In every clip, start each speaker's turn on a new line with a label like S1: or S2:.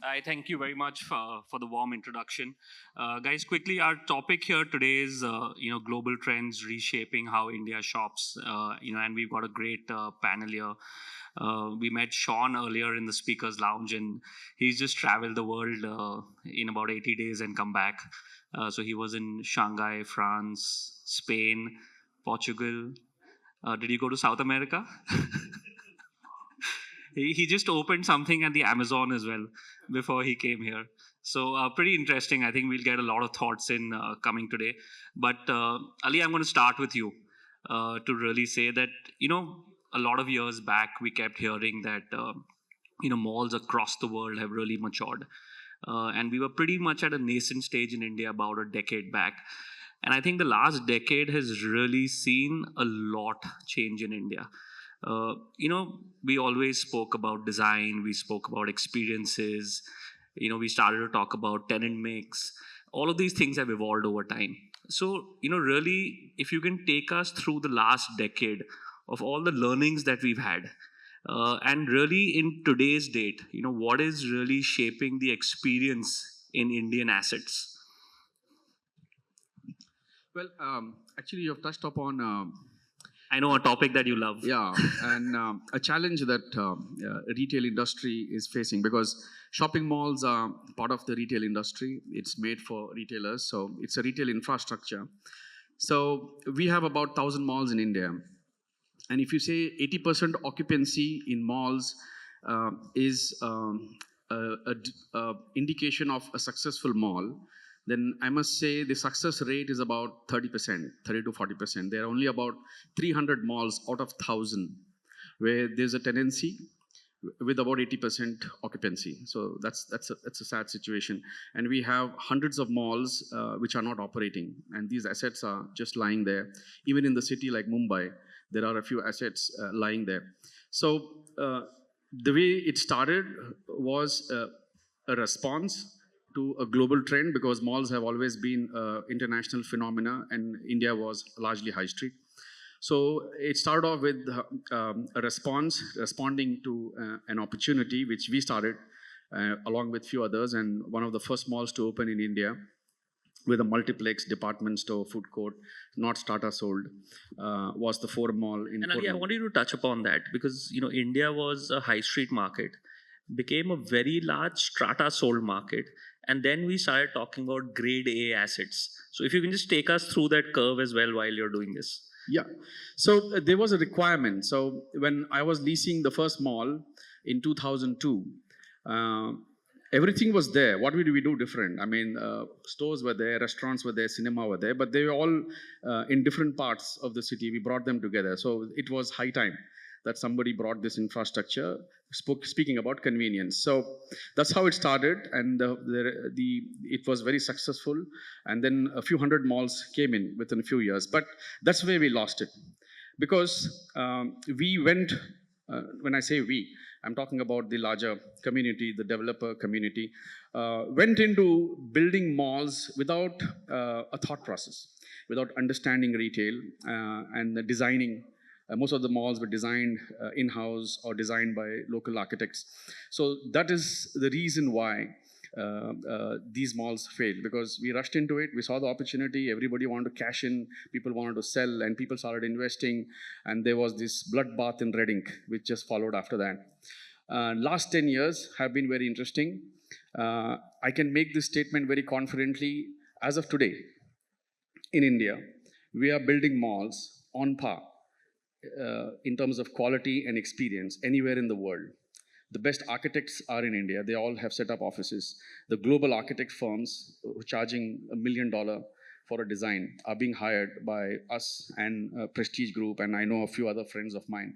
S1: I thank you very much for the warm introduction. Guys, quickly, our topic here today is, global trends reshaping how India shops, and we've got a great panel here. We met Sean earlier in the speaker's lounge, and he's just traveled the world in about 80 days and come back. So he was in Shanghai, France, Spain, Portugal. Did you go to South America? He just opened something at the Amazon as well before he came here. So pretty interesting. I think we'll get a lot of thoughts in coming today. But Ali, I'm going to start with you to really say that a lot of years back we kept hearing that malls across the world have really matured, and we were pretty much at a nascent stage in India about a decade back. And I think the last decade has really seen a lot change in India. We always spoke about design, we spoke about experiences, we started to talk about tenant mix. All of these things have evolved over time. So, really, if you can take us through the last decade of all the learnings that we've had, and really in today's date, what is really shaping the experience in Indian assets?
S2: Well, actually, you've touched upon
S1: I know a topic that you love.
S2: yeah, and a challenge that retail industry is facing because shopping malls are part of the retail industry. It's made for retailers, so it's a retail infrastructure. So we have about 1,000 malls in India, and if you say 80% occupancy in malls is a indication of a successful mall, then I must say the success rate is about 30%, 30 to 40%. There are only about 300 malls out of 1,000 where there's a tendency with about 80% occupancy. So that's a sad situation. And we have hundreds of malls which are not operating, and these assets are just lying there. Even in the city like Mumbai, there are a few assets lying there. So the way it started was a response to a global trend because malls have always been international phenomena and India was largely high street. So it started off with a response, responding to an opportunity which we started along with few others, and one of the first malls to open in India with a multiplex, department store, food court, not starter sold, was the Forum Mall in
S1: And Ali, I
S2: Portland.
S1: wanted to touch upon that because India was a high street market, became a very large strata sold market, and then we started talking about grade A assets. So if you can just take us through that curve as well while you're doing this.
S2: Yeah. So there was a requirement. So when I was leasing the first mall in 2002, uh, everything was there. What did we do different? I mean, stores were there, restaurants were there, cinema were there, but they were all in different parts of the city. We brought them together. So it was high time that somebody brought this infrastructure, speaking about convenience. So that's how it started, and it was very successful. And then a few hundred malls came in within a few years, but that's where we lost it because we went. When I say we, I'm talking about the larger community, the developer community, went into building malls without a thought process, without understanding retail and the designing. Most of the malls were designed in-house or designed by local architects. So that is the reason why these malls failed, because we rushed into it. We saw the opportunity. Everybody wanted to cash in. People wanted to sell, and people started investing. And there was this bloodbath in Red Ink, which just followed after that. Last 10 years have been very interesting. I can make this statement very confidently. As of today, in India, we are building malls on par in terms of quality and experience anywhere in the world. The best architects are in India. They all have set up offices. The global architect firms who are charging $1 million for a design are being hired by us and Prestige Group, and I know a few other friends of mine.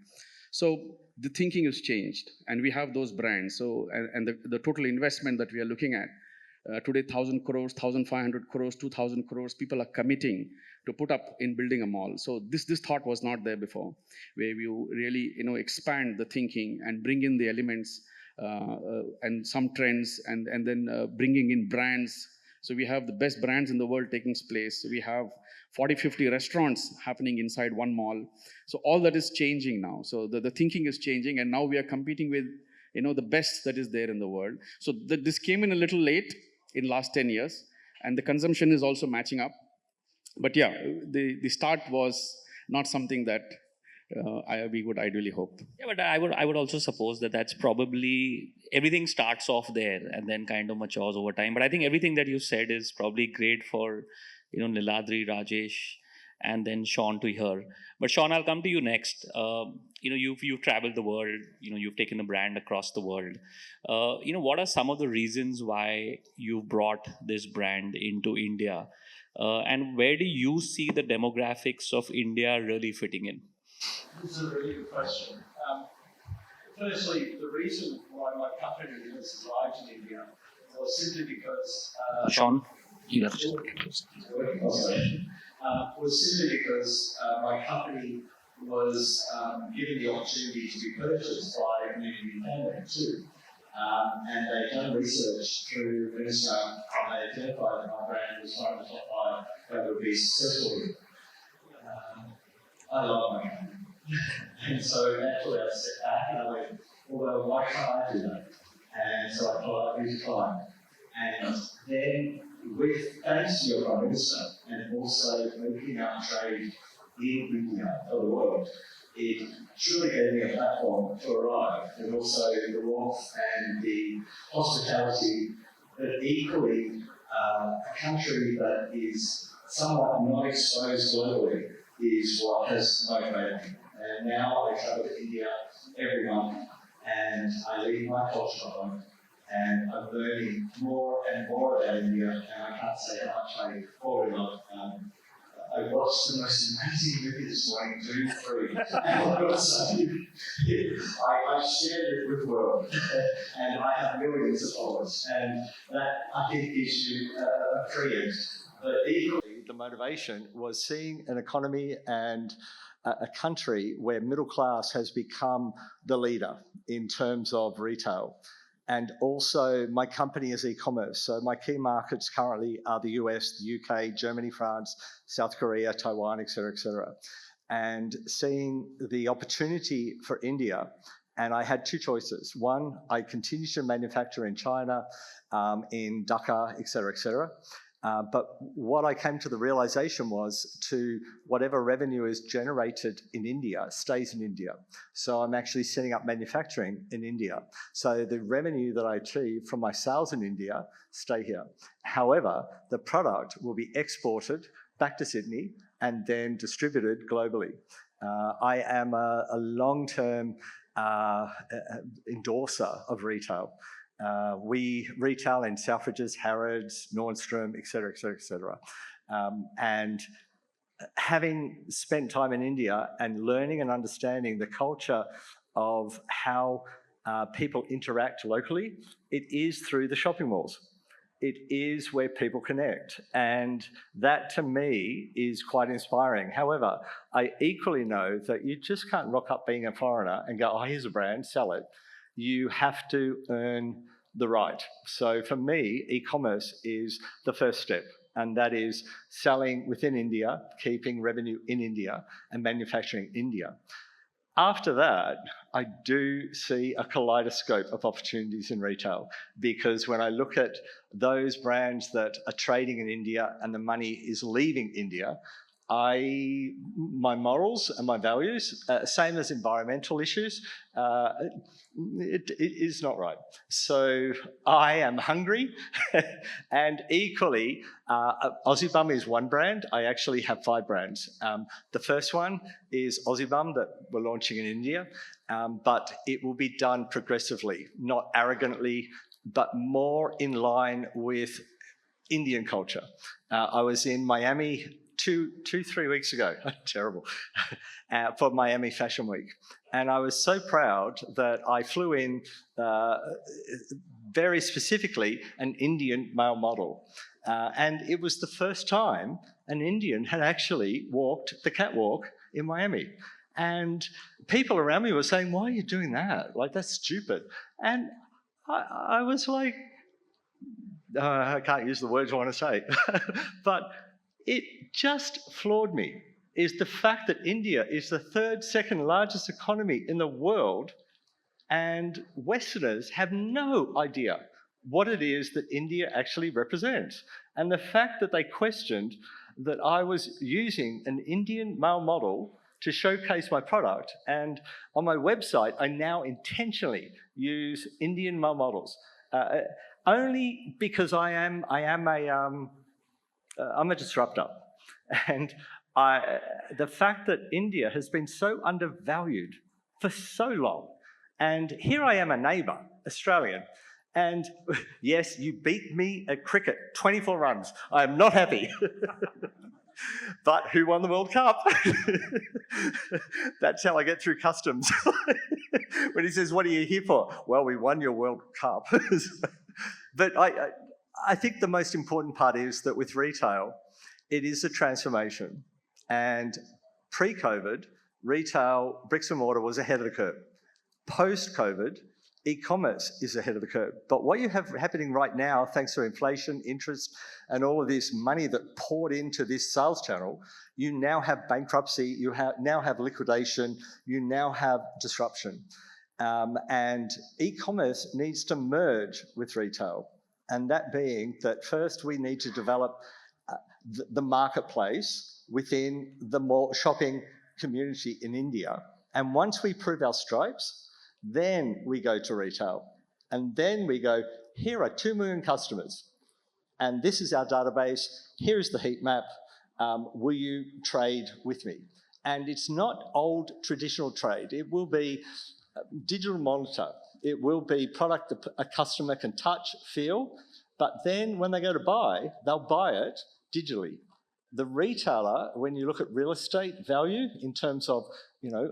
S2: So the thinking has changed, and we have those brands. So and the total investment that we are looking at today, 1,000 crores, 1,500 crores, 2,000 crores, people are committing to put up in building a mall. So this thought was not there before, where you really expand the thinking and bring in the elements and some trends, and then bringing in brands. So we have the best brands in the world taking place. We have 40, 50 restaurants happening inside one mall. So all that is changing now. So the thinking is changing, and now we are competing with the best that is there in the world. So this came in a little late in last 10 years, and the consumption is also matching up. But yeah, the start was not something that we would ideally hope.
S1: Yeah, but I would also suppose that that's probably everything starts off there and then kind of matures over time. But I think everything that you said is probably great for Niladri, Rajesh, and then Sean to hear. But Sean, I'll come to you next. You've traveled the world. You've taken the brand across the world. What are some of the reasons why you brought this brand into India, and where do you see the demographics of India really fitting in?
S3: This is a really good question. Firstly, the reason why my company was arrived in India was simply because
S1: Sean, you have
S3: was simply because my company was given the opportunity to be purchased by a community family too. And they've done research through Minister, and they identified that my brand was one of the top five that would be successful. I love my company. And so naturally I stepped back and I went, well, why can't I do that? And so I thought, who's time? And then, thanks to your Prime Minister, and also opening up trade in India for the world, it truly gave me a platform to arrive, and also the warmth and the hospitality, but equally a country that is somewhat not exposed globally is what has motivated me. And now I travel to India every month, and I leave my culture behind, and I'm learning more and more about India, and I can't say how much I fall in love. I watched the most amazing movie this morning, Doom 3, and I've got to say, I shared it with the world, and I have millions of followers, and that I think gives you a preempt. But equally,
S4: the motivation was seeing an economy and a country where middle class has become the leader in terms of retail. And also my company is e-commerce. So my key markets currently are the US, the UK, Germany, France, South Korea, Taiwan, et cetera, and seeing the opportunity for India. And I had two choices. One, I continue to manufacture in China, in Dhaka, et cetera. But what I came to the realization was to whatever revenue is generated in India stays in India. So I'm actually setting up manufacturing in India. So the revenue that I achieve from my sales in India stay here. However, the product will be exported back to Sydney and then distributed globally. I am a long-term endorser of retail. We retail in Selfridges, Harrods, Nordstrom, et cetera. And having spent time in India and learning and understanding the culture of how people interact locally, it is through the shopping malls. It is where people connect. And that to me is quite inspiring. However, I equally know that you just can't rock up being a foreigner and go, oh, here's a brand, sell it. You have to earn the right. So for me, e-commerce is the first step, and that is selling within India, keeping revenue in India, and manufacturing in India. After that, I do see a kaleidoscope of opportunities in retail, because when I look at those brands that are trading in India and the money is leaving India, my morals and my values, same as environmental issues, it is not right. So I am hungry, and equally, Aussie Bum is one brand. I actually have 5 brands. The first one is Aussie Bum that we're launching in India, but it will be done progressively, not arrogantly, but more in line with Indian culture. I was in Miami 3 weeks ago, terrible, for Miami Fashion Week. And I was so proud that I flew in very specifically an Indian male model. And it was the first time an Indian had actually walked the catwalk in Miami. And people around me were saying, why are you doing that? Like, that's stupid. And I was like, I can't use the words I want to say, but it just floored me, is the fact that India is the second largest economy in the world, And Westerners have no idea what it is that India actually represents. And the fact that they questioned that I was using an Indian male model to showcase my product, and on my website, I now intentionally use Indian male models, only because I'm a disruptor, and the fact that India has been so undervalued for so long, and here I am, a neighbour, Australian, and yes, you beat me at cricket, 24 runs. I am not happy. But who won the World Cup? That's how I get through customs. When he says, "What are you here for?" "Well, we won your World Cup." But I think the most important part is that with retail, it is a transformation. And pre-COVID, retail, bricks and mortar was ahead of the curve. Post-COVID, e-commerce is ahead of the curve. But what you have happening right now, thanks to inflation, interest, and all of this money that poured into this sales channel, you now have bankruptcy, you now have liquidation, you now have disruption. And e-commerce needs to merge with retail. And that being that first we need to develop the marketplace within the shopping community in India. And once we prove our stripes, then we go to retail. And then we go, here are 2 million customers. And this is our database. Here's the heat map. Will you trade with me? And it's not old traditional trade. It will be digital monitor. It will be product that a customer can touch, feel, but then when they go to buy, they'll buy it digitally. The retailer, when you look at real estate value in terms of,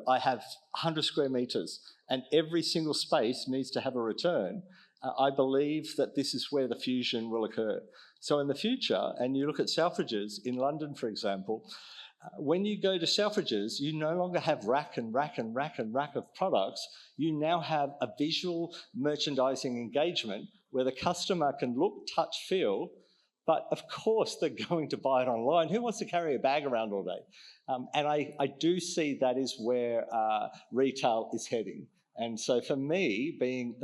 S4: I have 100 square metres and every single space needs to have a return, I believe that this is where the fusion will occur. So in the future, and you look at Selfridges in London, for example, when you go to Selfridges, you no longer have rack and rack and rack and rack of products. You now have a visual merchandising engagement where the customer can look, touch, feel, but of course they're going to buy it online. Who wants to carry a bag around all day? And I do see that is where retail is heading. And so for me, being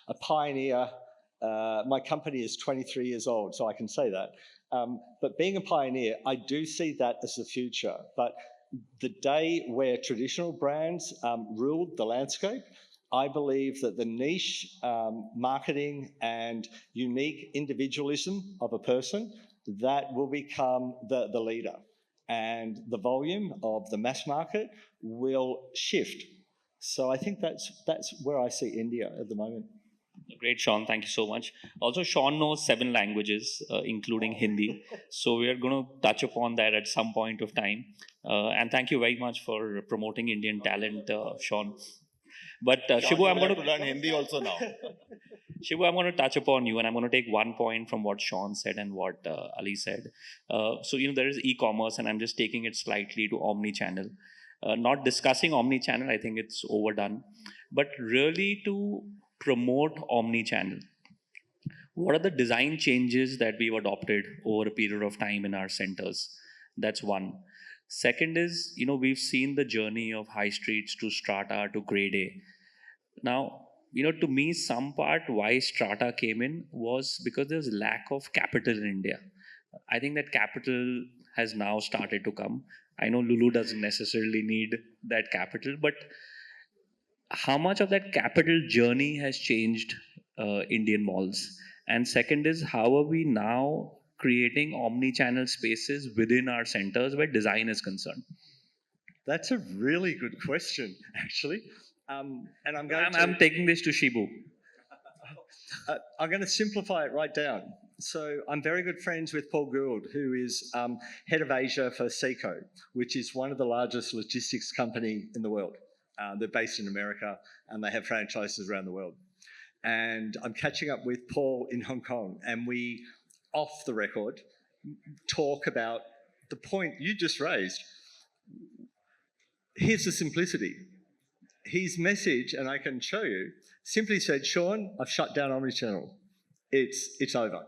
S4: a pioneer, my company is 23 years old, so I can say that. But being a pioneer, I do see that as the future. But the day where traditional brands ruled the landscape, I believe that the niche marketing and unique individualism of a person, that will become the leader. And the volume of the mass market will shift. So I think that's where I see India at the moment.
S1: Great, Sean. Thank you so much. Also, Sean knows 7 languages, including Hindi. So we are going to touch upon that at some point of time. And thank you very much for promoting Indian talent, Sean. But Shibu, I'm going to
S5: learn Hindi also now.
S1: Shibu, I'm going to touch upon you, and I'm going to take one point from what Sean said and what Ali said. So there is e-commerce, and I'm just taking it slightly to omni-channel. Not discussing omni-channel, I think it's overdone. But really to promote omni-channel, what are the design changes that we've adopted over a period of time in our centers? That's one. Second is, we've seen the journey of high streets to strata to grade A. Now, to me, some part why strata came in was because there's lack of capital in India. I think that capital has now started to come. I know Lulu doesn't necessarily need that capital, but how much of that capital journey has changed Indian malls? And second is, how are we now creating omni-channel spaces within our centers where design is concerned?
S4: That's a really good question, actually. And
S1: I'm taking this to Shibu.
S4: I'm going to simplify it right down. So I'm very good friends with Paul Gould, who is head of Asia for Seiko, which is one of the largest logistics company in the world. They're based in America and they have franchises around the world. And I'm catching up with Paul in Hong Kong, and we, off the record, talk about the point you just raised. Here's the simplicity. His message, and I can show you, simply said, Sean, I've shut down omnichannel. It's over.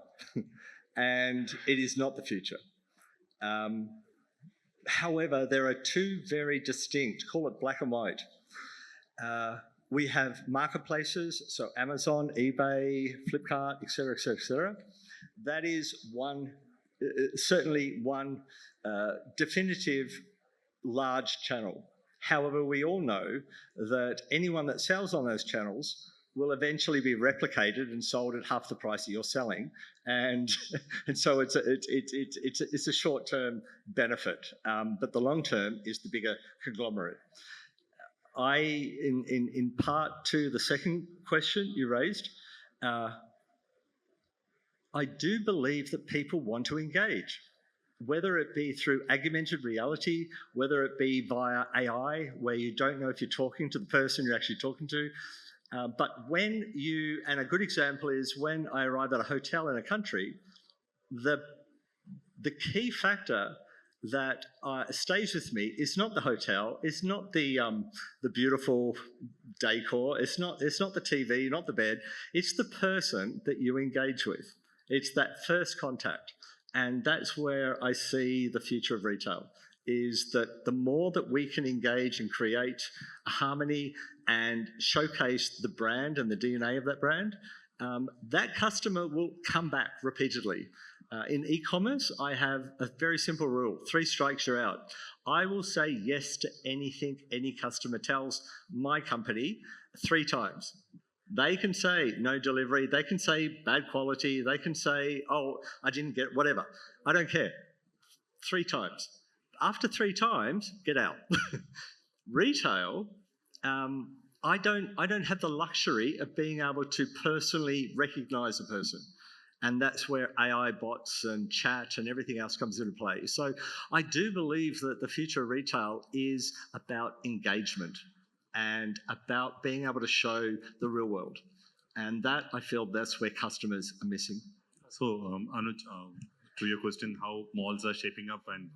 S4: And it is not the future. However, there are 2 very distinct, call it black and white. We have marketplaces, so Amazon, eBay, Flipkart, etc., etc., etc. That is certainly one definitive large channel. However, we all know that anyone that sells on those channels will eventually be replicated and sold at half the price that you're selling, and so it's a short-term benefit, but the long term is the bigger conglomerate. In part to the second question you raised, I do believe that people want to engage, whether it be through augmented reality, whether it be via AI, where you don't know if you're talking to the person you're actually talking to. But and a good example is when I arrive at a hotel in a country, the key factor that stays with me is not the hotel, it's not the beautiful decor, it's not the TV, not the bed, it's the person that you engage with. It's that first contact. And that's where I see the future of retail, is that the more that we can engage and create a harmony and showcase the brand and the DNA of that brand, that customer will come back repeatedly. In e-commerce, I have a very simple rule: 3 strikes, you're out. I will say yes to anything any customer tells my company 3 times. They can say no delivery, they can say bad quality, they can say, oh, I didn't get whatever. I don't care. 3 times. After 3 times, get out. Retail, I don't have the luxury of being able to personally recognise a person. And that's where AI bots and chat and everything else comes into play. So I do believe that the future of retail is about engagement and about being able to show the real world. And that, I feel, that's where customers are missing.
S5: So, Anuj, to your question, how malls are shaping up, and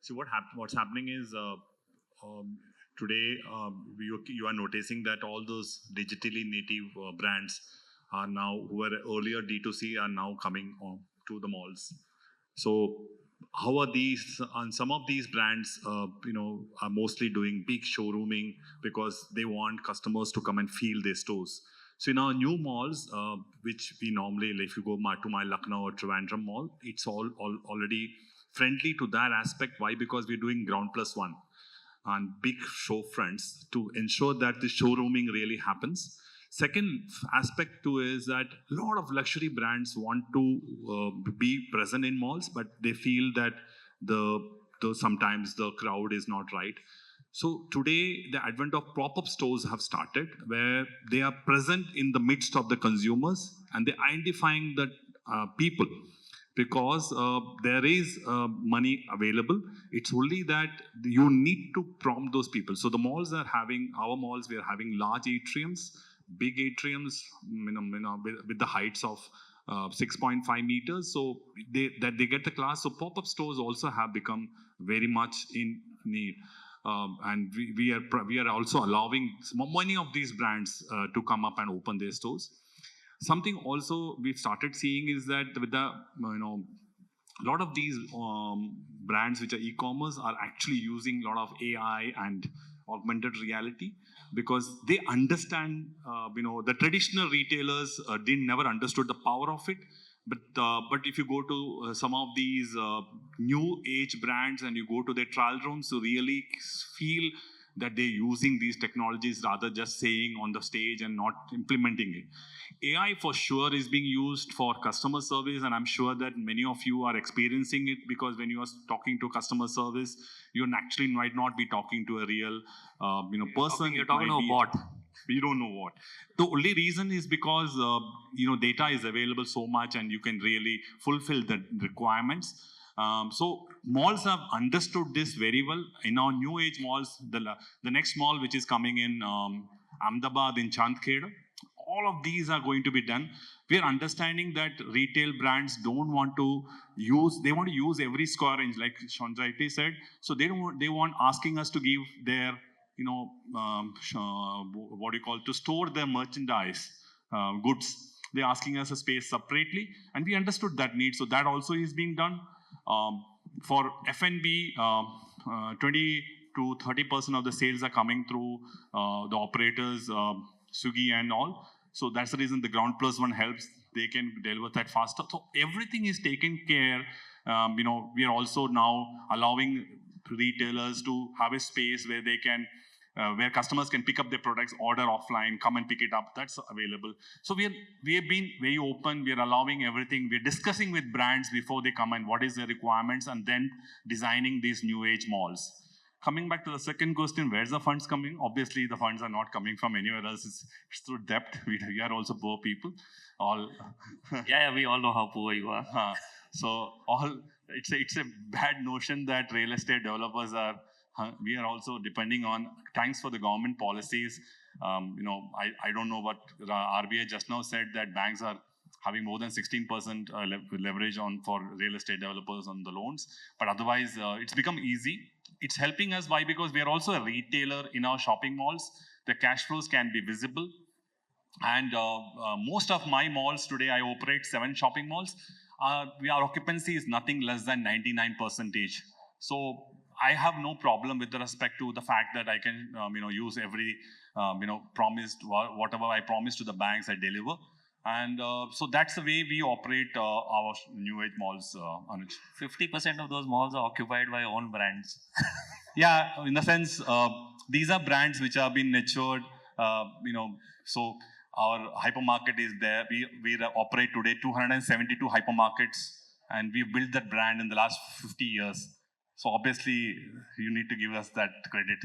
S5: see what's happening is today you are noticing that all those digitally native brands are now, who were earlier D2C, are now coming to the malls. So how are these, and some of these brands are mostly doing big showrooming because they want customers to come and feel their stores. So in our new malls, which we normally, like if you go to my Lucknow or Trivandrum mall, it's all already friendly to that aspect. Why? Because we're doing ground plus one and big show fronts to ensure that the showrooming really happens. Second aspect too is that a lot of luxury brands want to be present in malls, but they feel that sometimes the crowd is not right. So today, the advent of pop-up stores have started, where they are present in the midst of the consumers and they're identifying the people, because there is money available. It's only that you need to prompt those people. So the malls are having, our malls, we are having large atriums, big atriums, with the heights of 6.5 meters. So they get the class. So pop-up stores also have become very much in need. And we are also allowing many of these brands to come up and open their stores. Something also we've started seeing is that with the a lot of these brands which are e-commerce are actually using a lot of AI and augmented reality, because they understand, the traditional retailers never understood the power of it. But if you go to some of these new age brands and you go to their trial rooms to really feel that they're using these technologies rather just saying on the stage and not implementing it. AI for sure is being used for customer service, and I'm sure that many of you are experiencing it, because when you are talking to customer service, you actually might not be talking to a real person.
S1: You're talking to a bot.
S5: You don't know what. The only reason is because data is available so much and you can really fulfill the requirements. So malls have understood this very well. In our new age malls, the next mall which is coming in Ahmedabad in Chandkheda, all of these are going to be done. We are understanding that retail brands don't want to use, they want to use every square inch, like Shanjaiti said. So they want asking us to give their, to store their merchandise goods. They're asking us a space separately, and we understood that need. So that also is being done. For F&B, 20 to 30% of the sales are coming through the operators Swiggy and all. So that's the reason the ground plus one helps. They can deliver that faster. So everything is taken care. We are also now allowing retailers to have a space where they can where customers can pick up their products, order offline, come and pick it up. That's available. So we have been very open. We are allowing everything. We're discussing with brands before they come and what is their requirements, and then designing these new age malls. Coming back to the second question, where's the funds coming? Obviously, the funds are not coming from anywhere else. It's through debt. We are also poor people. All
S1: Yeah, we all know how poor you are.
S5: so all it's a bad notion that real estate developers are. We are also depending on thanks for the government policies. I don't know what the RBI just now said that banks are having more than 16% leverage on for real estate developers on the loans. But otherwise, it's become easy. It's helping us. Why? Because we are also a retailer in our shopping malls. The cash flows can be visible. And most of my malls today, I operate 7 shopping malls. Our occupancy is nothing less than 99%. So I have no problem with respect to the fact that I can, use every, promised whatever I promise to the banks, I deliver. And so that's the way we operate our new age malls, Anuj.
S1: 50% of those malls are occupied by own brands.
S5: Yeah, in the sense, these are brands which have been nurtured, so our hypermarket is there. We operate today 272 hypermarkets, and we've built that brand in the last 50 years. So obviously, you need to give us that credit.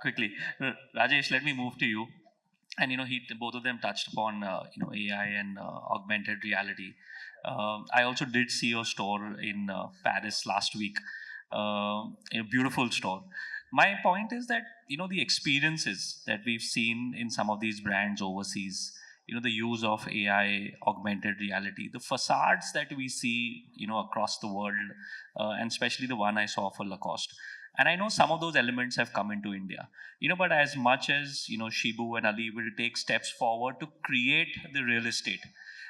S1: Quickly, Rajesh, let me move to you. And both of them touched upon AI and augmented reality. I also did see your store in Paris last week. A beautiful store. My point is that the experiences that we've seen in some of these brands overseas, the use of AI, augmented reality, the facades that we see across the world, and especially the one I saw for Lacoste. And I know some of those elements have come into India, but as much as Shibu and Ali will take steps forward to create the real estate,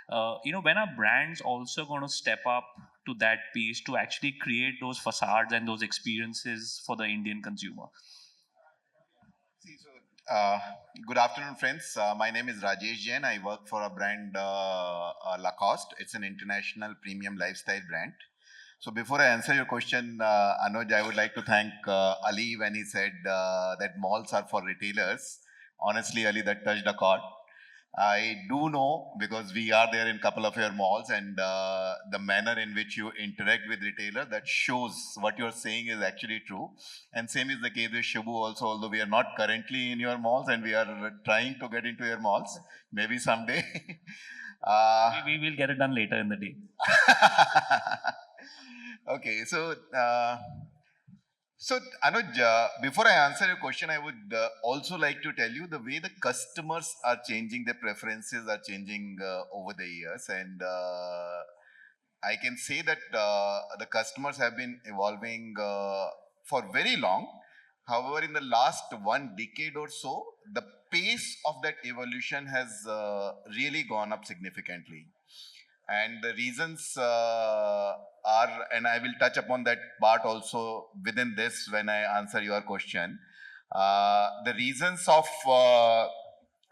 S1: when are brands also going to step up to that piece to actually create those facades and those experiences for the Indian consumer?
S6: Good afternoon, friends. My name is Rajesh Jain. I work for a brand Lacoste. It's an international premium lifestyle brand. So before I answer your question, Anuj, I would like to thank Ali when he said that malls are for retailers. Honestly, Ali, that touched a chord. I do know because we are there in a couple of your malls, and the manner in which you interact with retailer, that shows what you're saying is actually true. And same is the case with Shibu also, although we are not currently in your malls and we are trying to get into your malls, maybe someday.
S1: We will get it done later in the day.
S6: Okay, so Anuj, before I answer your question, I would also like to tell you the way the customers are changing, their preferences are changing over the years, and I can say that the customers have been evolving for very long. However, in the last 1 decade or so, the pace of that evolution has really gone up significantly. And the reasons are, and I will touch upon that part also within this when I answer your question. The reasons of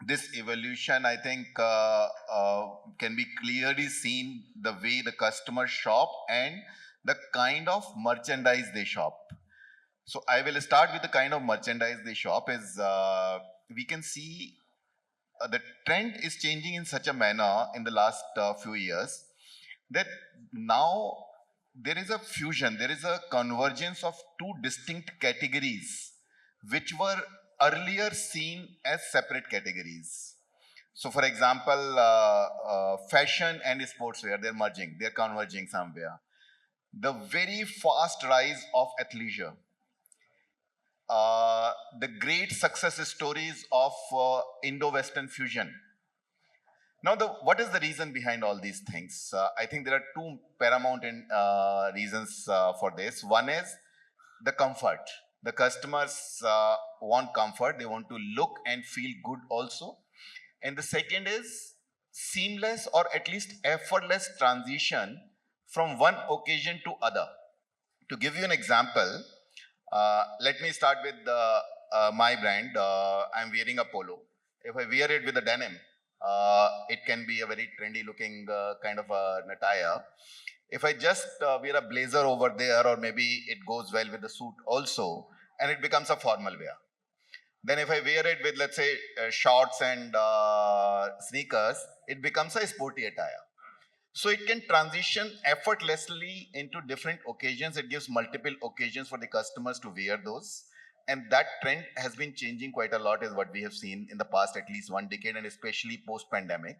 S6: this evolution, I think, can be clearly seen the way the customers shop and the kind of merchandise they shop. So I will start with the kind of merchandise they shop is we can see the trend is changing in such a manner in the last few years that now there is a fusion, there is a convergence of 2 distinct categories which were earlier seen as separate categories. So for example, fashion and sportswear, they're merging, they're converging somewhere. The very fast rise of athleisure, the great success stories of Indo-Western fusion. Now, what is the reason behind all these things? I think there are 2 paramount reasons for this. One is the comfort. The customers want comfort. They want to look and feel good also. And the second is seamless or at least effortless transition from one occasion to other. To give you an example, let me start with my brand. I'm wearing a polo. If I wear it with a denim, it can be a very trendy looking kind of an attire. If I just wear a blazer over there, or maybe it goes well with the suit also, and it becomes a formal wear. Then if I wear it with, let's say, shorts and sneakers, it becomes a sporty attire. So it can transition effortlessly into different occasions. It gives multiple occasions for the customers to wear those. And that trend has been changing quite a lot, is what we have seen in the past at least 1 decade, and especially post-pandemic.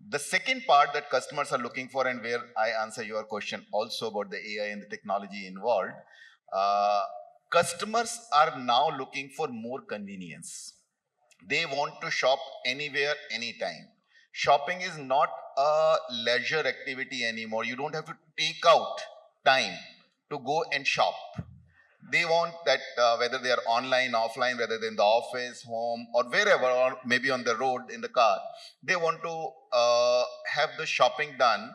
S6: The second part that customers are looking for, and where I answer your question also about the AI and the technology involved, customers are now looking for more convenience. They want to shop anywhere, anytime. Shopping is not a leisure activity anymore. You don't have to take out time to go and shop. They want that whether they are online, offline, whether they're in the office, home, or wherever, or maybe on the road in the car, they want to have the shopping done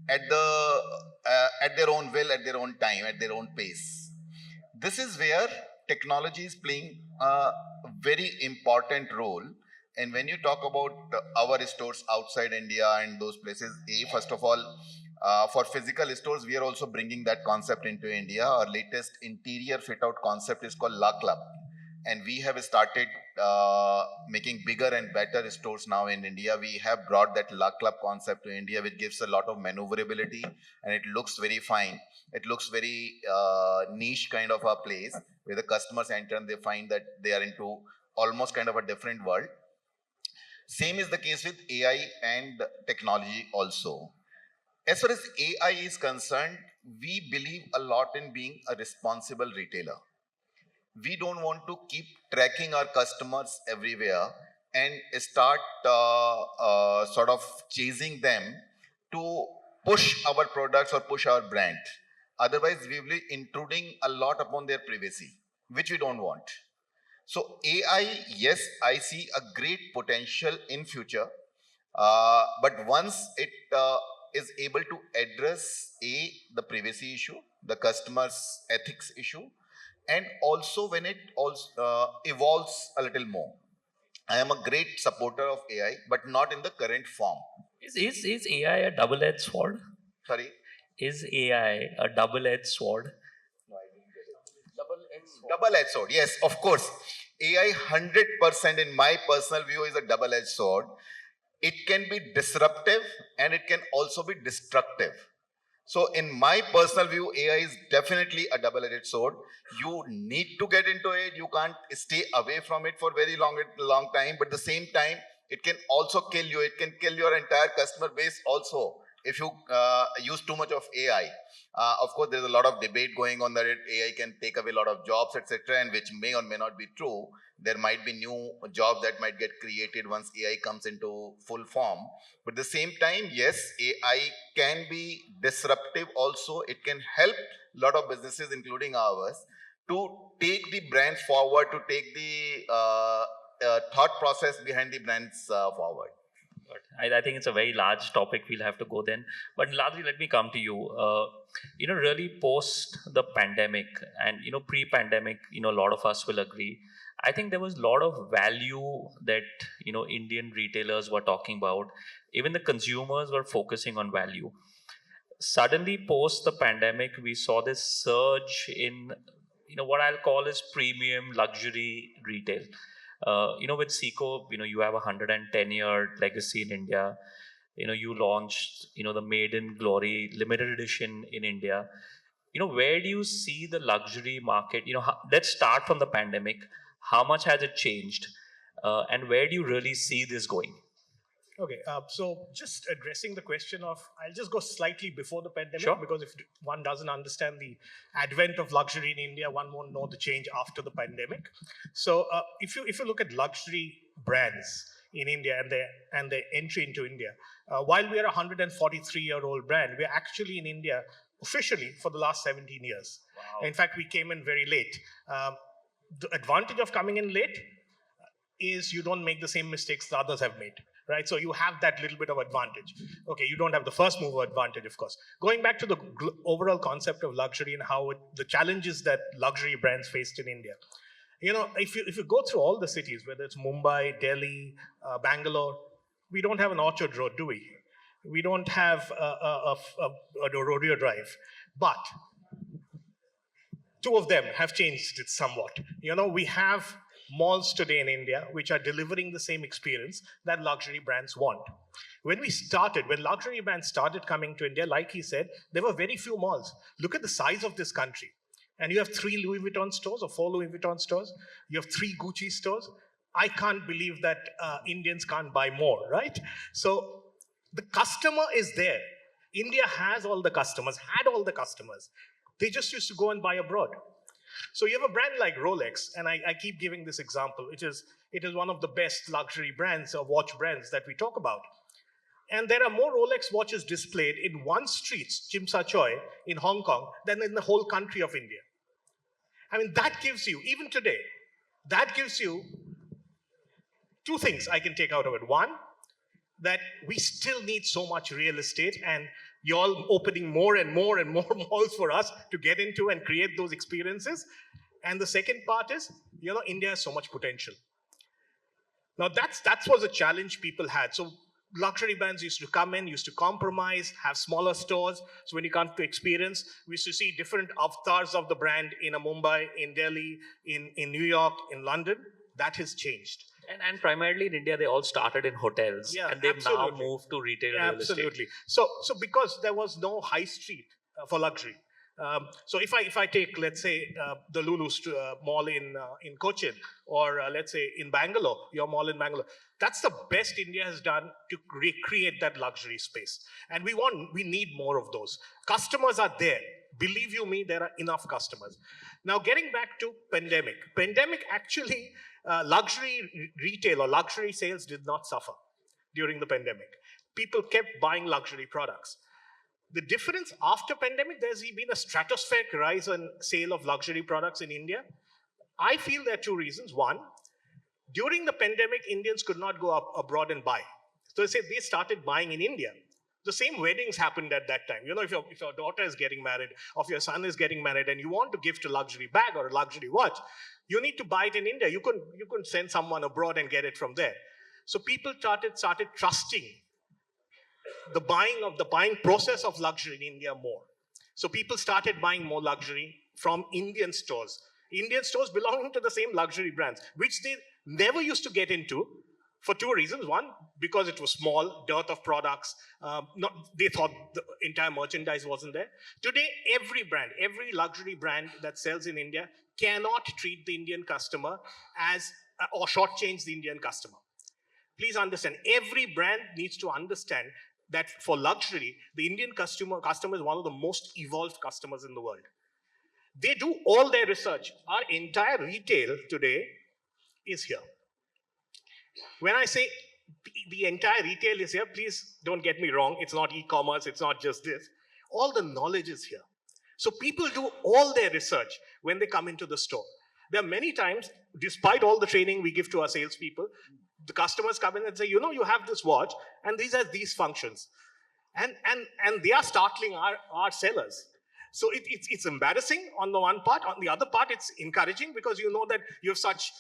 S6: at their own will, at their own time, at their own pace. This is where technology is playing a very important role. And when you talk about our stores outside India and those places, first of all, for physical stores, we are also bringing that concept into India. Our latest interior fit out concept is called La Club. And we have started making bigger and better stores now in India. We have brought that La Club concept to India, which gives a lot of maneuverability, and it looks very fine. It looks very niche kind of a place where the customers enter and they find that they are into almost kind of a different world. Same is the case with AI and technology also. As far as AI is concerned, we believe a lot in being a responsible retailer. We don't want to keep tracking our customers everywhere and start sort of chasing them to push our products or push our brand. Otherwise, we will be intruding a lot upon their privacy, which we don't want. So AI, yes, I see a great potential in future, but once it is able to address the privacy issue, the customer's ethics issue, and also when it also evolves a little more. I am a great supporter of AI, but not in the current form.
S7: Is AI a double-edged sword?
S6: Sorry?
S7: Is AI a double-edged sword?
S6: Double-edged sword, yes, of course. AI 100% in my personal view is a double-edged sword. It can be disruptive and it can also be destructive. So in my personal view, AI is definitely a double-edged sword. You need to get into it. You can't stay away from it for very long time. But at the same time, it can also kill you. It can kill your entire customer base also if you use too much of AI. Of course, there's a lot of debate going on that AI can take away a lot of jobs, etc., and which may or may not be true. There might be new jobs that might get created once AI comes into full form. But at the same time, yes, AI can be disruptive also. It can help a lot of businesses, including ours, to take the brand forward, to take the thought process behind the brands forward.
S7: I think it's a very large topic. We'll have to go then. But largely, let me come to you. Really post the pandemic and, pre-pandemic, a lot of us will agree. I think there was a lot of value that, Indian retailers were talking about. Even the consumers were focusing on value. Suddenly, post the pandemic, we saw this surge in, what I'll call as premium luxury retail. With Seco, you have a 110-year legacy in India. You launched, the Maiden Glory limited edition in India. Where do you see the luxury market? Let's start from the pandemic. How much has it changed? And where do you really see this going?
S8: Okay, so just addressing the question of, I'll just go slightly before the pandemic,
S7: Sure.
S8: because if one doesn't understand the advent of luxury in India, one won't know the change after the pandemic. So if you look at luxury brands in India and their entry into India, while we are a 143-year-old brand, we're actually in India officially for the last 17 years.
S7: Wow.
S8: In fact, we came in very late. The advantage of coming in late is you don't make the same mistakes the others have made, right? So you have that little bit of advantage. Okay, you don't have the first mover advantage, of course. Going back to the overall concept of luxury and how the challenges that luxury brands faced in India. If you go through all the cities, whether it's Mumbai, Delhi, Bangalore, we don't have an Orchard Road, do we? We don't have a rodeo drive, but two of them have changed it somewhat. We have malls today in India which are delivering the same experience that luxury brands want. When luxury brands started coming to India, like he said, there were very few malls. Look at the size of this country. And you have 3 Louis Vuitton stores or 4 Louis Vuitton stores. You have 3 Gucci stores. I can't believe that Indians can't buy more, right? So the customer is there. India has all the customers, had all the customers. They just used to go and buy abroad. So you have a brand like Rolex, and I keep giving this example. It is one of the best luxury brands or watch brands that we talk about. And there are more Rolex watches displayed in one street, Chim Sa Choi, in Hong Kong, than in the whole country of India. I mean, that gives you, even today, that gives you two things I can take out of it. One, that we still need so much real estate, and you're all opening more and more and more malls for us to get into and create those experiences. And the second part is, India has so much potential. Now, that was a challenge people had. So luxury brands used to come in, used to compromise, have smaller stores. So when you come to experience, we used to see different avatars of the brand in Mumbai, in Delhi, in New York, in London. That has changed.
S7: And primarily in India, they all started in hotels, and they've now moved to retail real estate.
S8: Absolutely. So because there was no high street for luxury. So if I take, let's say, the Lulu mall in Cochin, or let's say in Bangalore, your mall in Bangalore, that's the best India has done to recreate that luxury space. And we need more of those. Customers are there. Believe you me, there are enough customers. Now, getting back to pandemic actually, luxury retail or luxury sales did not suffer during the pandemic. People kept buying luxury products. The difference after pandemic, there's been a stratospheric rise in sale of luxury products in India. I feel there are two reasons. One, during the pandemic, Indians could not go abroad and buy. So they started buying in India. The same weddings happened at that time. If your daughter is getting married, or if your son is getting married, and you want to gift a luxury bag or a luxury watch, you need to buy it in India. You couldn't send someone abroad and get it from there. So people started trusting the buying process of luxury in India more. So people started buying more luxury from Indian stores belonging to the same luxury brands, which they never used to get into for two reasons. One, because it was small, dearth of products. They thought the entire merchandise wasn't there. Today, every luxury brand that sells in India cannot treat the Indian customer or shortchange the Indian customer. Please understand, every brand needs to understand that for luxury, the Indian customer is one of the most evolved customers in the world. They do all their research. Our entire retail today is here. When I say the entire retail is here, please don't get me wrong. It's not e-commerce. It's not just this. All the knowledge is here. So people do all their research when they come into the store. There are many times, despite all the training we give to our salespeople, the customers come in and say, you have this watch, and these are these functions. And they are startling our sellers. So it's embarrassing on the one part. On the other part, it's encouraging, because you know that you have such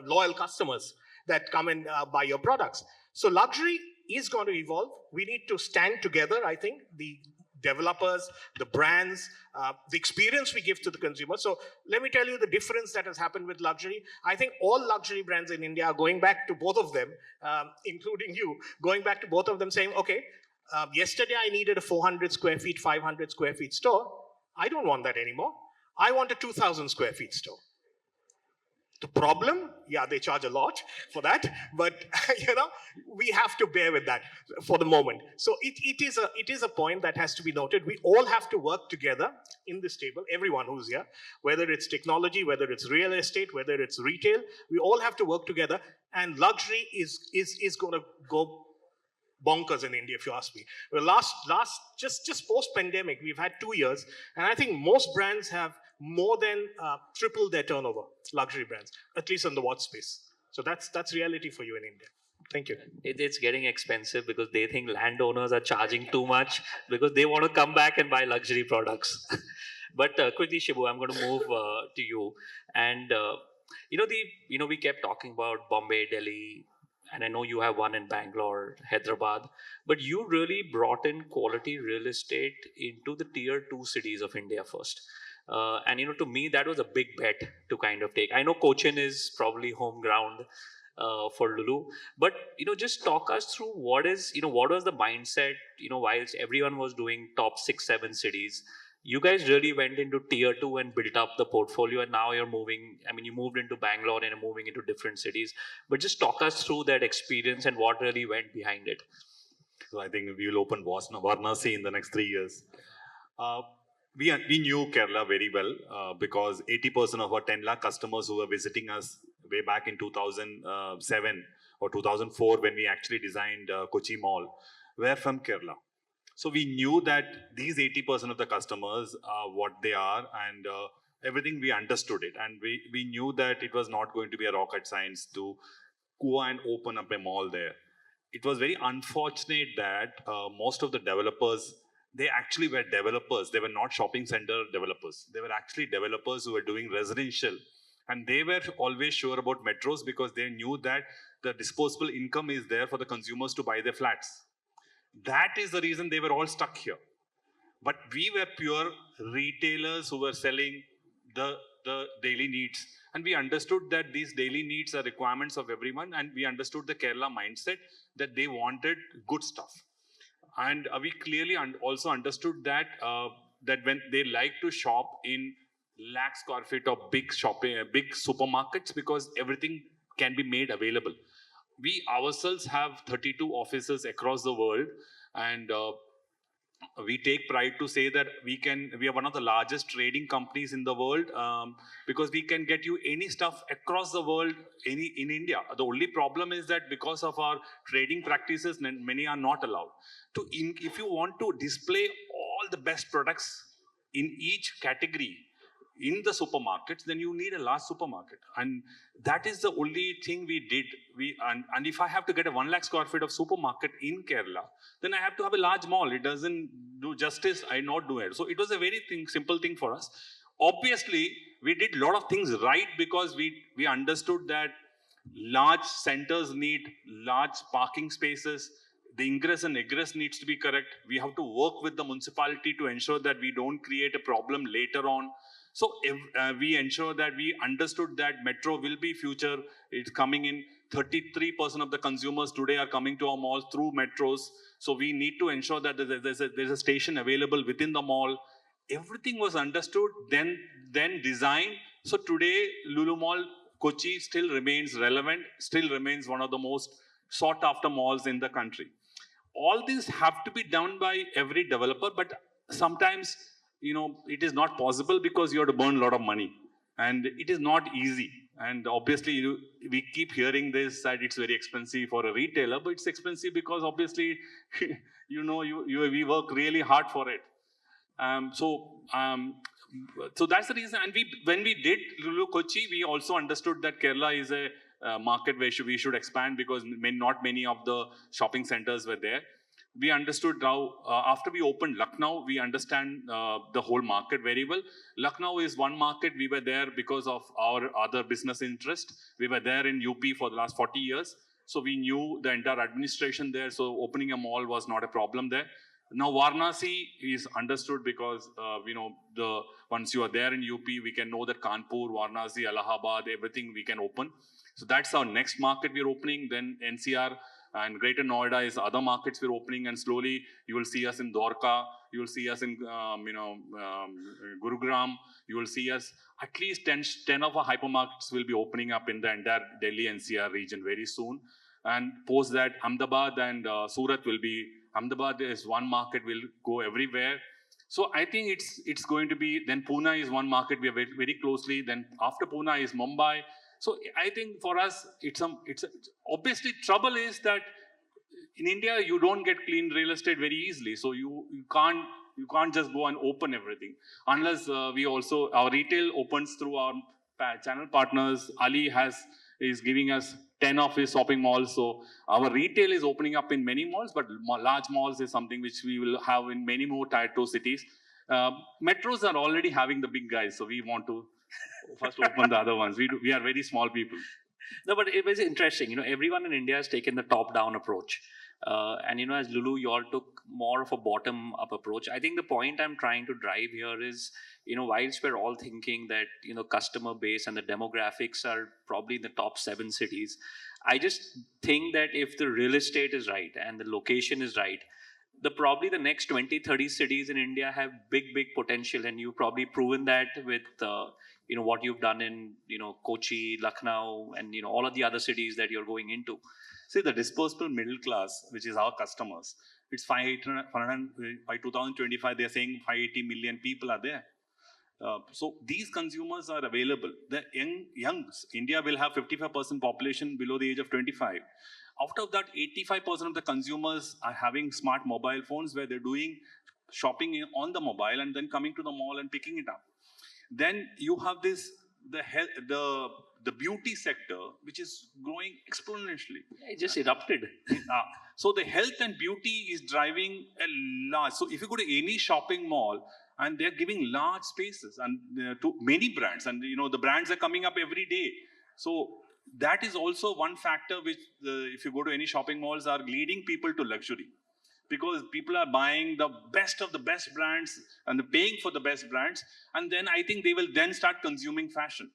S8: loyal customers that come and buy your products. So luxury is going to evolve. We need to stand together, I think, the developers, the brands, the experience we give to the consumer. So let me tell you the difference that has happened with luxury. I think all luxury brands in India are going back to both of them, including you, going back to both of them saying, okay, yesterday I needed a 400 square feet, 500 square feet store. I don't want that anymore. I want a 2,000 square feet store. The problem, they charge a lot for that, but we have to bear with that for the moment. So it is a point that has to be noted. We all have to work together in this table, everyone who's here, whether it's technology, whether it's real estate, whether it's retail, we all have to work together, and luxury is going to go bonkers in India, if you ask me. Well, just post-pandemic, we've had 2 years, and I think most brands have more than triple their turnover, luxury brands, at least in the watch space. So that's reality for you in India. Thank you.
S7: It's getting expensive because they think landowners are charging too much because they want to come back and buy luxury products. But quickly, Shibu, I'm going to move to you. And we kept talking about Bombay, Delhi, and I know you have one in Bangalore, Hyderabad, but you really brought in quality real estate into the tier two cities of India first. And to me, that was a big bet to kind of take. I know Cochin is probably home ground for Lulu, but just talk us through what was the mindset. Whilst everyone was doing top 6, 7 cities, you guys really went into tier two and built up the portfolio, and now you're moving. I mean, you moved into Bangalore and are moving into different cities. But just talk us through that experience and what really went behind it.
S5: So I think we will open Varanasi in the next 3 years. Uh, we knew Kerala very well because 80% of our 10 lakh customers who were visiting us way back in 2007 or 2004 when we actually designed Kochi Mall were from Kerala. So we knew that these 80% of the customers are what they are, and everything we understood it. And we knew that it was not going to be a rocket science to go and open up a mall there. It was very unfortunate that most of the developers, they actually were developers. They were not shopping center developers. They were actually developers who were doing residential. And they were always sure about metros because they knew that the disposable income is there for the consumers to buy their flats. That is the reason they were all stuck here. But we were pure retailers who were selling the daily needs. And we understood that these daily needs are requirements of everyone. And we understood the Kerala mindset that they wanted good stuff. And we clearly also understood that that when they like to shop in lakh square feet of big big supermarkets, because everything can be made available. We ourselves have 32 offices across the world, and we take pride to say that we are one of the largest trading companies in the world, because we can get you any stuff across the world in India. The only problem is that because of our trading practices, many are not allowed to. If you want to display all the best products in each category in the supermarkets, then you need a large supermarket, and that is the only thing we did. And if I have to get a 1 lakh square feet of supermarket in Kerala, then I have to have a large mall. It doesn't do justice. I not do it. So it was a very simple thing for us. Obviously, we did a lot of things right because we understood that large centers need large parking spaces. The ingress and egress needs to be correct. We have to work with the municipality to ensure that we don't create a problem later on. So we ensure that we understood that metro will be future. It's coming in. 33% of the consumers today are coming to our malls through metros. So we need to ensure that there's a station available within the mall. Everything was understood, then designed. So today, Lulu Mall Kochi still remains relevant, still remains one of the most sought after malls in the country. All these have to be done by every developer, but sometimes it is not possible because you have to burn a lot of money, and it is not easy. And obviously we keep hearing this, that it's very expensive for a retailer, but it's expensive because obviously we work really hard for it. So that's the reason. And when we did Lulu Kochi, we also understood that Kerala is a market where we should expand, because not many of the shopping centers were there. We understood now, after we opened Lucknow, we understand the whole market very well. Lucknow is one market. We were there because of our other business interest. We were there in UP for the last 40 years. So we knew the entire administration there. So opening a mall was not a problem there. Now Varanasi is understood because once you are there in UP, we can know that Kanpur, Varanasi, Allahabad, everything we can open. So that's our next market we're opening. Then NCR and Greater Noida is other markets we're opening, and slowly you will see us in Dwarka, you will see us in Gurugram, you will see us at least 10 of our hypermarkets will be opening up in the entire Delhi NCR region very soon. And post that, Ahmedabad and Surat will be. Ahmedabad is one market, will go everywhere. So I think it's going to be. Then Pune is one market we are very, very closely. Then after Pune is Mumbai. So I think for us, it's obviously trouble is that in India you don't get clean real estate very easily. So you can't just go and open everything unless our retail opens through our channel partners. Ali is giving us 10 of his shopping malls. So our retail is opening up in many malls, but large malls is something which we will have in many more tier 2 cities. Metros are already having the big guys, so we want to
S9: first open the other ones. We are very small people.
S7: No, but it was interesting. Everyone in India has taken the top-down approach. And, as Lulu, you all took more of a bottom-up approach. I think the point I'm trying to drive here is, whilst we're all thinking that, customer base and the demographics are probably in the top 7 cities, I just think that if the real estate is right and the location is right, probably the next 20-30 cities in India have big potential, and you've probably proven that with what you've done in Kochi, Lucknow, and all of the other cities that you're going into.
S9: See, the disposable middle class, which is our customers, it's 500 by 2025. They're saying 580 million people are there. So these consumers are available. The youngs, India will have 55% population below the age of 25. Out of that, 85% of the consumers are having smart mobile phones where they're doing shopping on the mobile and then coming to the mall and picking it up. Then you have the beauty sector, which is growing exponentially.
S7: It just erupted.
S9: So the health and beauty is driving a large. So if you go to any shopping mall, and they're giving large spaces and to many brands, and the brands are coming up every day. So that is also one factor which, if you go to any shopping malls, are leading people to luxury, because people are buying the best of the best brands and paying for the best brands, and then I think they will then start consuming fashion.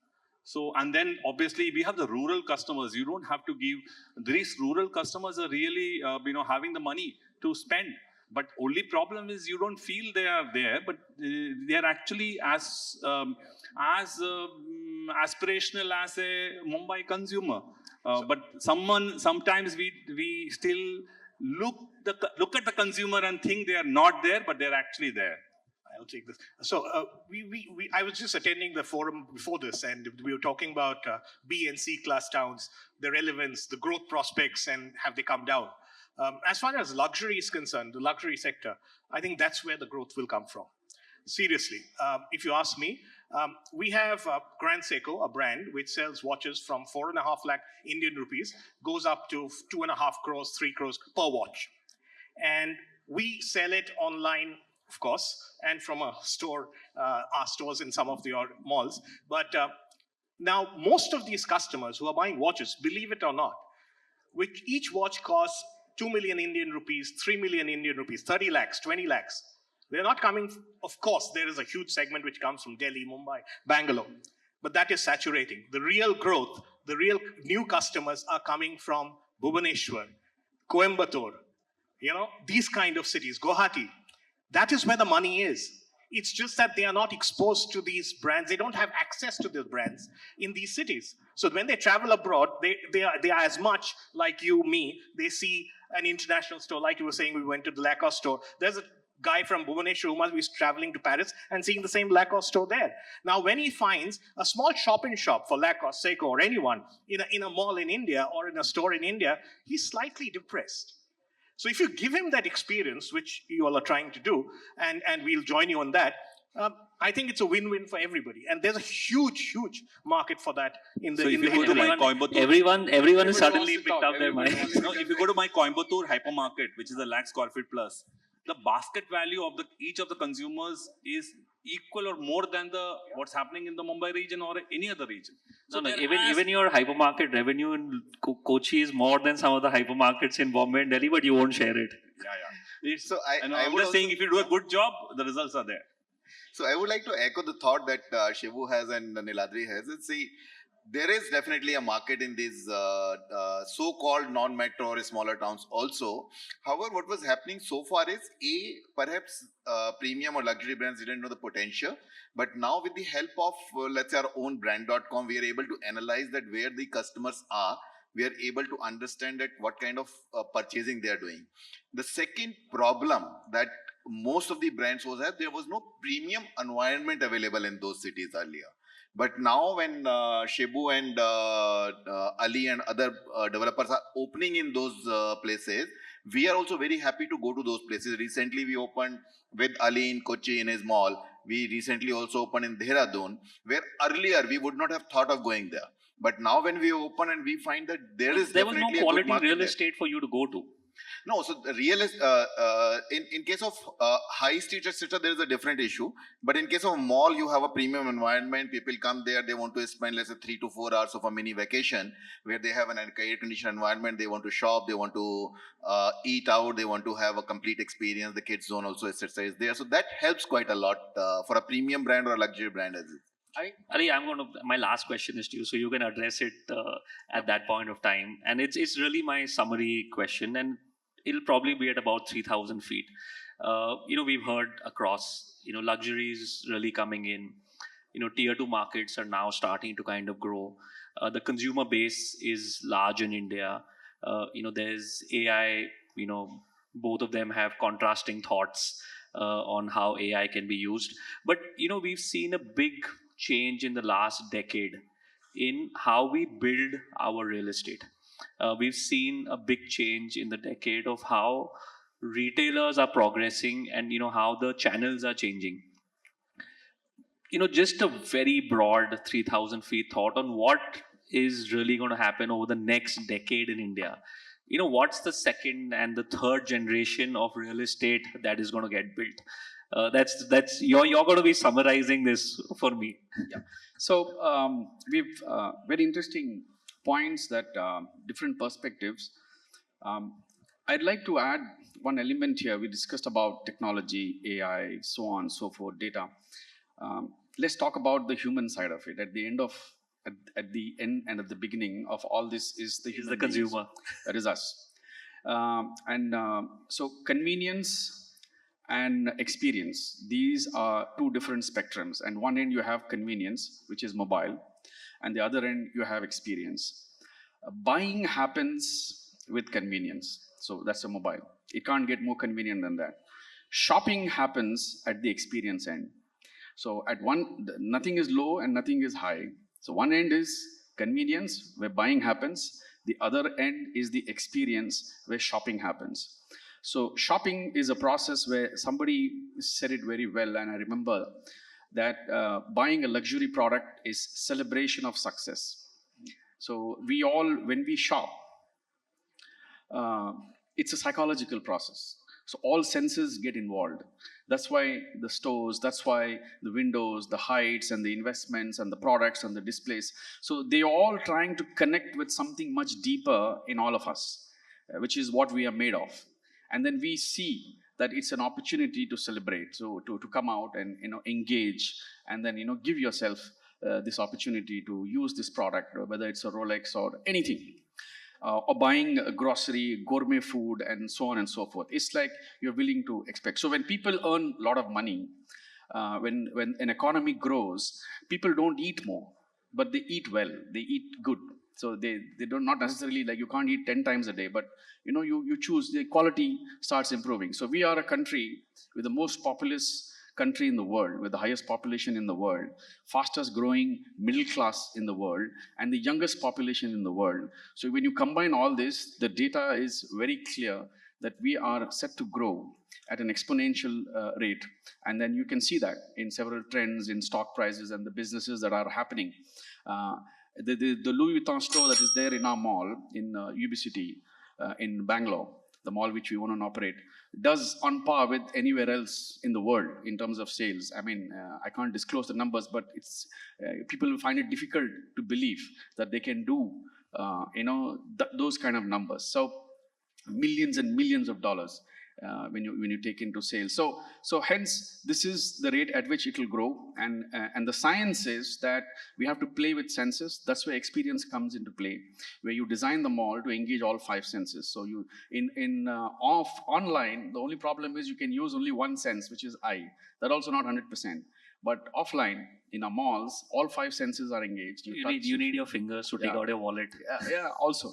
S9: So, and then obviously we have the rural customers. You don't have to give. These rural customers are really, having the money to spend. But only problem is you don't feel they are there, but they are actually as aspirational as a Mumbai consumer. But sometimes we still look at the consumer and think they are not there, but they're actually there.
S8: I'll take this. So I was just attending the forum before this, and we were talking about B and C class towns, the relevance, the growth prospects, and have they come down? As far as luxury is concerned, the luxury sector, I think that's where the growth will come from. Seriously, if you ask me, we have Grand Seiko, a brand which sells watches from 4.5 lakh Indian rupees, goes up to 2.5 crores, 3 crores per watch. And we sell it online, of course, and from a store, our stores in some of the malls. But now most of these customers who are buying watches, believe it or not, which each watch costs 2 million Indian rupees, 3 million Indian rupees, 30 lakhs, 20 lakhs. They're not coming, of course, there is a huge segment which comes from Delhi, Mumbai, Bangalore, but that is saturating. The real growth, the real new customers are coming from Bhubaneswar, Coimbatore, these kind of cities, Guwahati. That is where the money is. It's just that they are not exposed to these brands. They don't have access to the brands in these cities. So when they travel abroad, they are as much like you, me. They see an international store, like you were saying, we went to the Lacoste store. There's a guy from Bhubaneswar who must be traveling to Paris and seeing the same Lacoste store there. Now, when he finds a small shop for Lacoste, Seiko, or anyone in a mall in India or in a store in India, he's slightly depressed. So if you give him that experience, which you all are trying to do, and we'll join you on that, I think it's a win-win for everybody. And there's a huge market for that in the
S9: So if you go to my Coimbatore,
S7: everyone has suddenly picked up their mind.
S9: if you go to my Coimbatore hypermarket, which is a lakh square feet plus, the basket value of each of the consumers is equal or more than what's happening in the Mumbai region or any other region.
S7: So even your hypermarket revenue in Kochi is more than some of the hypermarkets in Bombay and Delhi, but you won't share it.
S9: Yeah.
S6: So
S9: I'm just saying, if you do a good job, the results are there.
S6: So I would like to echo the thought that Shivu has and Niladri has. See, there is definitely a market in these so-called non-metro or smaller towns also. However, what was happening so far is, perhaps premium or luxury brands didn't know the potential. But now with the help of, let's say, our own brand.com, we are able to analyze that where the customers are. We are able to understand that what kind of purchasing they are doing. The second problem that most of the brands was that there was no premium environment available in those cities earlier. But now when Shibu and Ali and other developers are opening in those places, we are also very happy to go to those places. Recently, we opened with Ali in Kochi in his mall. We recently also opened in Dehradun, where earlier we would not have thought of going there. But now when we open and we find that there was
S7: no quality real estate for you to go to.
S6: No, so the real is in case of high street etc. There is a different issue. But in case of mall, you have a premium environment. People come there, they want to spend let's say 3 to 4 hours of a mini vacation where they have an air conditioned environment. They want to shop, they want to eat out, they want to have a complete experience. The kids zone also etc. is there, so that helps quite a lot for a premium brand or a luxury brand as well.
S1: Ali, my last question is to you, so you can address it at that point of time. And it's really my summary question, and it'll probably be at about 3,000 feet. We've heard across, luxury is really coming in. Tier 2 markets are now starting to kind of grow. The consumer base is large in India. There's AI, both of them have contrasting thoughts on how AI can be used. But, we've seen a big change in the last decade in how we build our real estate. We've seen a big change in the decade of how retailers are progressing and how the channels are changing. Just a very broad 3,000 feet thought on what is really going to happen over the next decade in India. What's the second and the third generation of real estate that is going to get built? That's you're going to be summarizing this for me.
S2: Yeah. So we've very interesting points that different perspectives. I'd like to add one element here. We discussed about technology, AI, so on, so forth, data. Let's talk about the human side of it. At the end and at the beginning of all this is the human
S1: the consumer.
S2: Beings. That is us. So convenience and experience, these are two different spectrums. And one end you have convenience, which is mobile, and the other end you have experience. Buying happens with convenience, so that's a mobile. It can't get more convenient than that. Shopping happens at the experience end. So at one, nothing is low and nothing is high. So one end is convenience, where buying happens. The other end is the experience, where shopping happens. So shopping is a process where somebody said it very well, and I remember that buying a luxury product is celebration of success. So we all, when we shop, it's a psychological process. So all senses get involved. That's why the stores, that's why the windows, the heights and the investments and the products and the displays. So they all trying to connect with something much deeper in all of us, which is what we are made of. And then we see that it's an opportunity to celebrate, so to come out and engage, and then give yourself this opportunity to use this product, whether it's a Rolex or anything, or buying a grocery, gourmet food, and so on and so forth. It's like you're willing to expect. So when people earn a lot of money, when an economy grows, people don't eat more, but they eat well, they eat good. So they don't, not necessarily like you can't eat 10 times a day, but you choose, the quality starts improving. So we are a country with the most populous country in the world, with the highest population in the world, fastest growing middle class in the world, and the youngest population in the world. So when you combine all this, the data is very clear that we are set to grow at an exponential rate. And then you can see that in several trends in stock prices and the businesses that are happening. The Louis Vuitton store that is there in our mall in UB City in Bangalore, the mall which we own and operate, does on par with anywhere else in the world in terms of sales. I mean, I can't disclose the numbers, but it's people will find it difficult to believe that they can do those kind of numbers. So millions and millions of dollars when you take into sales. So hence this is the rate at which it will grow, and the science is that we have to play with senses. That's where experience comes into play, where you design the mall to engage all 5 senses. So you online, the only problem is you can use only one sense, which is eye. That also not 100%. But offline, in our malls, all 5 senses are engaged.
S1: You need your fingers to take out your wallet.
S2: Yeah, also.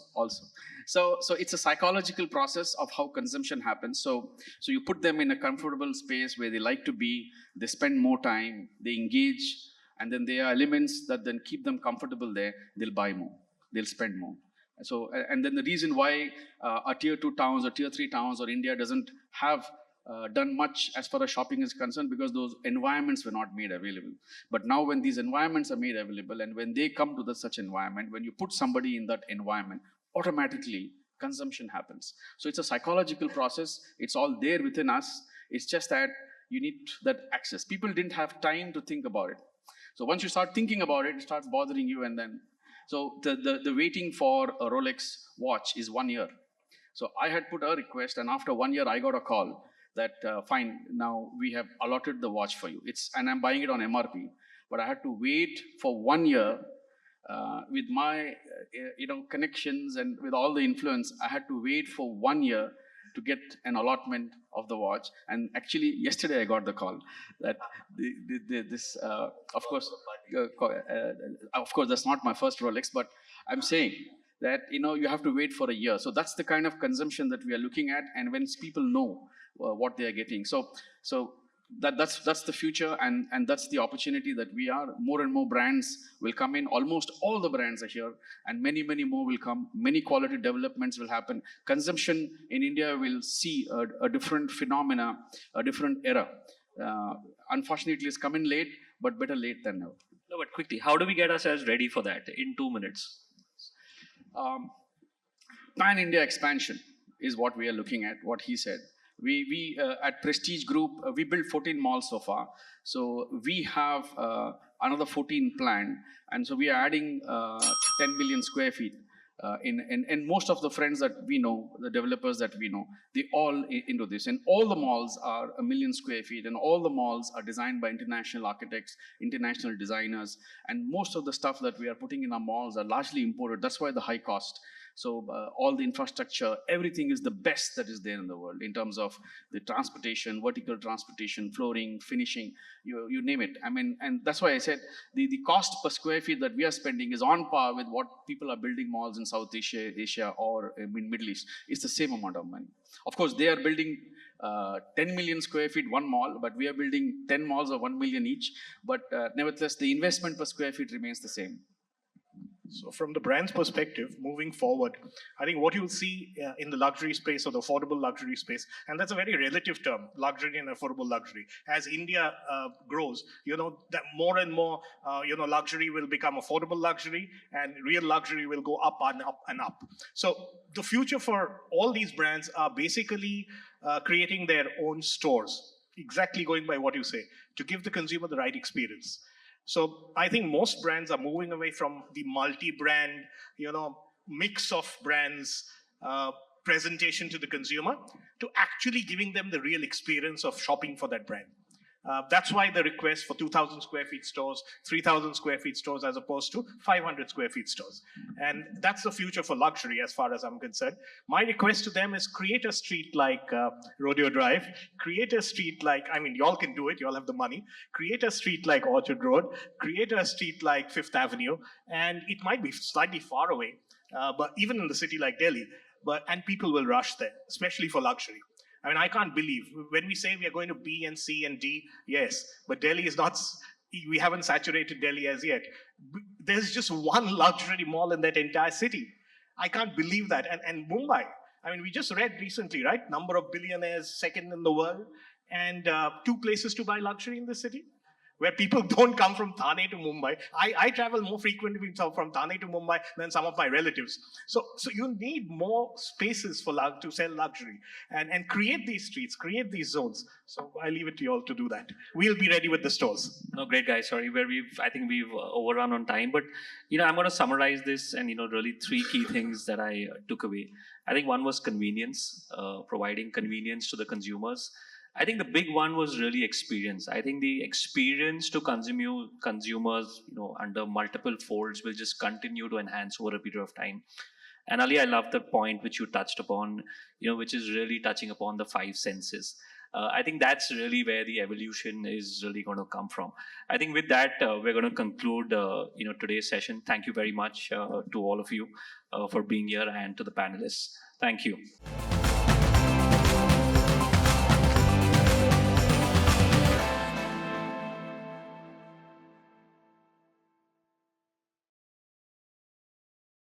S2: So it's a psychological process of how consumption happens. So you put them in a comfortable space where they like to be, they spend more time, they engage, and then there are elements that then keep them comfortable there. They'll buy more, they'll spend more. So, and then the reason why our tier 2 towns or tier 3 towns or India doesn't have done much as far as shopping is concerned, because those environments were not made available. But now when these environments are made available, and when they come to such environment, when you put somebody in that environment, automatically consumption happens. So it's a psychological process. It's all there within us. It's just that you need that access. People didn't have time to think about it. So once you start thinking about it, it starts bothering you, and then so the waiting for a Rolex watch is 1 year. So I had put a request, and after 1 year, I got a call that fine, now we have allotted the watch for you. And I'm buying it on MRP, but I had to wait for 1 year with my connections and with all the influence. I had to wait for 1 year to get an allotment of the watch. And actually, yesterday I got the call that this, of course, that's not my first Rolex, but I'm saying that you have to wait for a year. So that's the kind of consumption that we are looking at, and when people know what they are getting, so that's the future, and that's the opportunity that we are. More and more brands will come in. Almost all the brands are here, and many more will come. Many quality developments will happen. Consumption in India will see a different phenomena, a different era. Unfortunately, it's coming late, but better late than never.
S1: No, but quickly, how do we get ourselves ready for that in 2 minutes?
S2: Pan-India expansion is what we are looking at, what he said. We at Prestige Group, we built 14 malls so far. So we have another 14 planned. And so we are adding 10 million square feet. And most of the friends that we know, the developers that we know, they all into this. And all the malls are 1 million square feet, and all the malls are designed by international architects, international designers. And most of the stuff that we are putting in our malls are largely imported. That's why the high cost. So all the infrastructure, everything is the best that is there in the world in terms of the transportation, vertical transportation, flooring, finishing, you name it. I mean, and that's why I said the cost per square feet that we are spending is on par with what people are building malls in South Asia or in Middle East. It's the same amount of money. Of course, they are building 10 million square feet one mall, but we are building 10 malls of 1 million each. But nevertheless, the investment per square feet remains the same.
S8: So from the brand's perspective, moving forward, I think what you'll see in the luxury space or the affordable luxury space, and that's a very relative term, luxury and affordable luxury. As India grows, that more and more, luxury will become affordable luxury, and real luxury will go up and up and up. So the future for all these brands are basically creating their own stores, exactly going by what you say, to give the consumer the right experience. So I think most brands are moving away from the multi-brand, mix of brands presentation to the consumer to actually giving them the real experience of shopping for that brand. That's why the request for 2,000 square feet stores, 3,000 square feet stores, as opposed to 500 square feet stores. And that's the future for luxury, as far as I'm concerned. My request to them is create a street like Rodeo Drive, create a street like, y'all can do it, y'all have the money, create a street like Orchard Road, create a street like Fifth Avenue, and it might be slightly far away, but even in the city like Delhi, and people will rush there, especially for luxury. I can't believe when we say we are going to B and C and D, yes, but Delhi is not, we haven't saturated Delhi as yet. There's just one luxury mall in that entire city. I can't believe that. And Mumbai, we just read recently, right? Number of billionaires, second in the world, and 2 places to buy luxury in the city, where people don't come from Thane to Mumbai. I travel more frequently from Thane to Mumbai than some of my relatives. So you need more spaces to sell luxury and create these streets, create these zones. So I leave it to you all to do that. We'll be ready with the stores.
S1: No, great guys. Sorry, I think we've overrun on time, but I'm going to summarize this and really 3 key things that I took away. I think one was convenience, providing convenience to the consumers. I think the big one was really experience. I think the experience to consumers, under multiple folds will just continue to enhance over a period of time. And Ali, I love the point which you touched upon, which is really touching upon the 5 senses. I think that's really where the evolution is really going to come from. I think with that, we're going to conclude, today's session. Thank you very much to all of you for being here and to the panelists. Thank you.